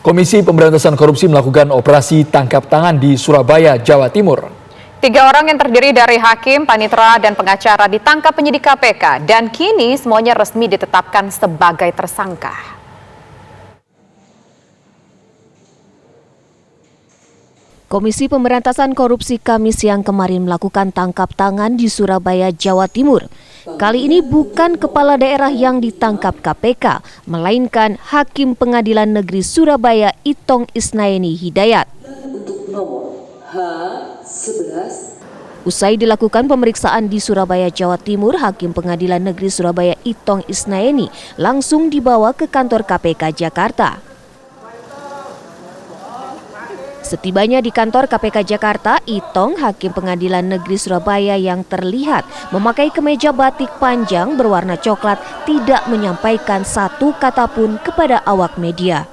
Komisi Pemberantasan Korupsi melakukan operasi tangkap tangan di Surabaya, Jawa Timur. 3 orang yang terdiri dari hakim, panitera, dan pengacara ditangkap penyidik KPK dan kini semuanya resmi ditetapkan sebagai tersangka. Komisi Pemberantasan Korupsi Kamis siang kemarin melakukan tangkap tangan di Surabaya, Jawa Timur. Kali ini bukan kepala daerah yang ditangkap KPK, melainkan Hakim Pengadilan Negeri Surabaya Itong Isnaeni Hidayat. Untuk nomor H11. Usai dilakukan pemeriksaan di Surabaya, Jawa Timur, Hakim Pengadilan Negeri Surabaya Itong Isnaeni langsung dibawa ke kantor KPK Jakarta. Setibanya di kantor KPK Jakarta, Itong, Hakim Pengadilan Negeri Surabaya yang terlihat memakai kemeja batik panjang berwarna coklat tidak menyampaikan satu kata pun kepada awak media.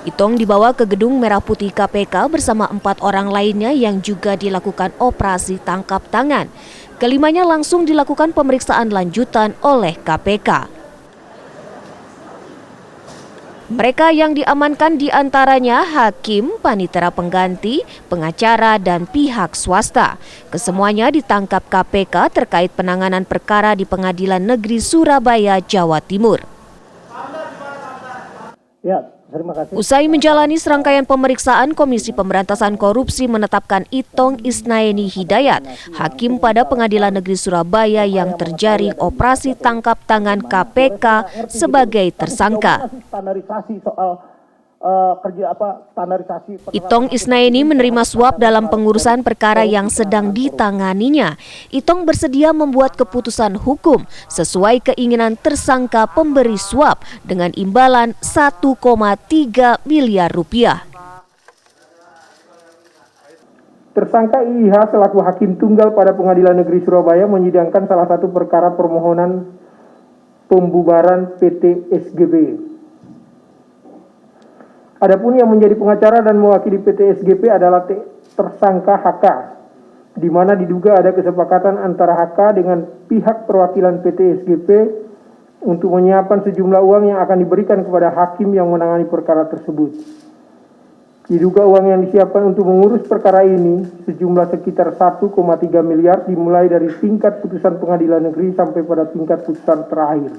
Itong dibawa ke gedung Merah Putih KPK bersama 4 orang lainnya yang juga dilakukan operasi tangkap tangan. Kelimanya langsung dilakukan pemeriksaan lanjutan oleh KPK. Mereka yang diamankan diantaranya hakim, panitera pengganti, pengacara, dan pihak swasta. Kesemuanya ditangkap KPK terkait penanganan perkara di Pengadilan Negeri Surabaya, Jawa Timur. Usai menjalani serangkaian pemeriksaan, Komisi Pemberantasan Korupsi menetapkan Itong Isnaeni Hidayat, hakim pada Pengadilan Negeri Surabaya yang terjaring operasi tangkap tangan KPK sebagai tersangka. Itong Isnaeni menerima suap dalam pengurusan perkara yang sedang ditanganinya. Itong bersedia membuat keputusan hukum sesuai keinginan tersangka pemberi suap dengan imbalan 1,3 miliar rupiah. Tersangka IIH selaku hakim tunggal pada Pengadilan Negeri Surabaya menyidangkan salah satu perkara permohonan pembubaran PT SGP. Adapun yang menjadi pengacara dan mewakili PT SGP adalah tersangka HK, di mana diduga ada kesepakatan antara HK dengan pihak perwakilan PT SGP untuk menyiapkan sejumlah uang yang akan diberikan kepada hakim yang menangani perkara tersebut. Diduga uang yang disiapkan untuk mengurus perkara ini sejumlah sekitar 1,3 miliar dimulai dari tingkat putusan pengadilan negeri sampai pada tingkat putusan terakhir.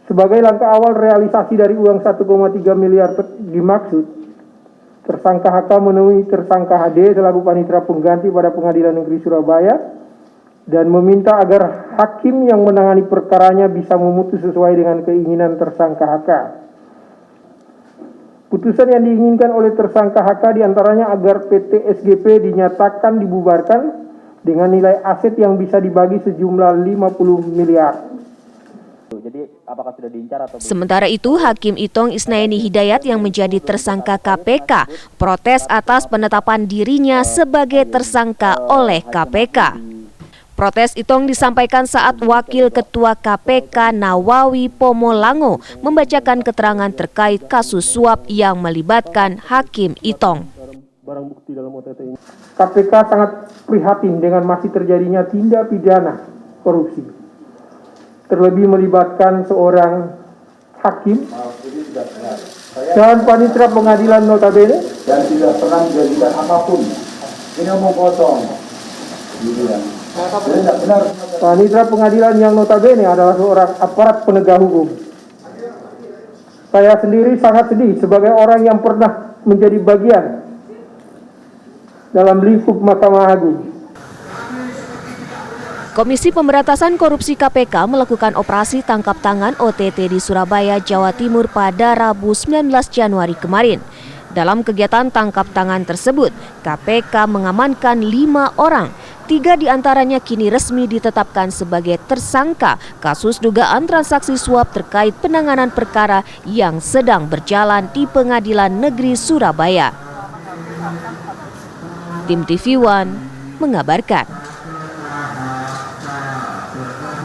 Sebagai langkah awal realisasi dari uang 1,3 miliar dimaksud, tersangka HK menemui tersangka HD selaku panitera pengganti pada Pengadilan Negeri Surabaya dan meminta agar hakim yang menangani perkaranya bisa memutus sesuai dengan keinginan tersangka HK. Putusan yang diinginkan oleh tersangka HK diantaranya agar PT SGP dinyatakan dibubarkan dengan nilai aset yang bisa dibagi sejumlah 50 miliar. Jadi apakah sudah diincar atau belum? Sementara itu, Hakim Itong Isnaeni Hidayat yang menjadi tersangka KPK protes atas penetapan dirinya sebagai tersangka oleh KPK. Protes Itong disampaikan saat Wakil Ketua KPK Nawawi Pomolango membacakan keterangan terkait kasus suap yang melibatkan Hakim Itong. KPK sangat prihatin dengan masih terjadinya tindak pidana korupsi. Terlebih melibatkan seorang hakim dan panitera pengadilan notabene dan tidak pernah menjadikan apapun. Ini omong kosong. Benar. Panitera pengadilan yang notabene adalah seorang aparat penegak hukum. Saya sendiri sangat sedih sebagai orang yang pernah menjadi bagian dalam lingkup Mahkamah Agung. Komisi Pemberantasan Korupsi KPK melakukan operasi tangkap tangan OTT di Surabaya, Jawa Timur pada Rabu 19 Januari kemarin. Dalam kegiatan tangkap tangan tersebut, KPK mengamankan 5 orang. 3 diantaranya kini resmi ditetapkan sebagai tersangka kasus dugaan transaksi suap terkait penanganan perkara yang sedang berjalan di Pengadilan Negeri Surabaya. Tim TV One mengabarkan.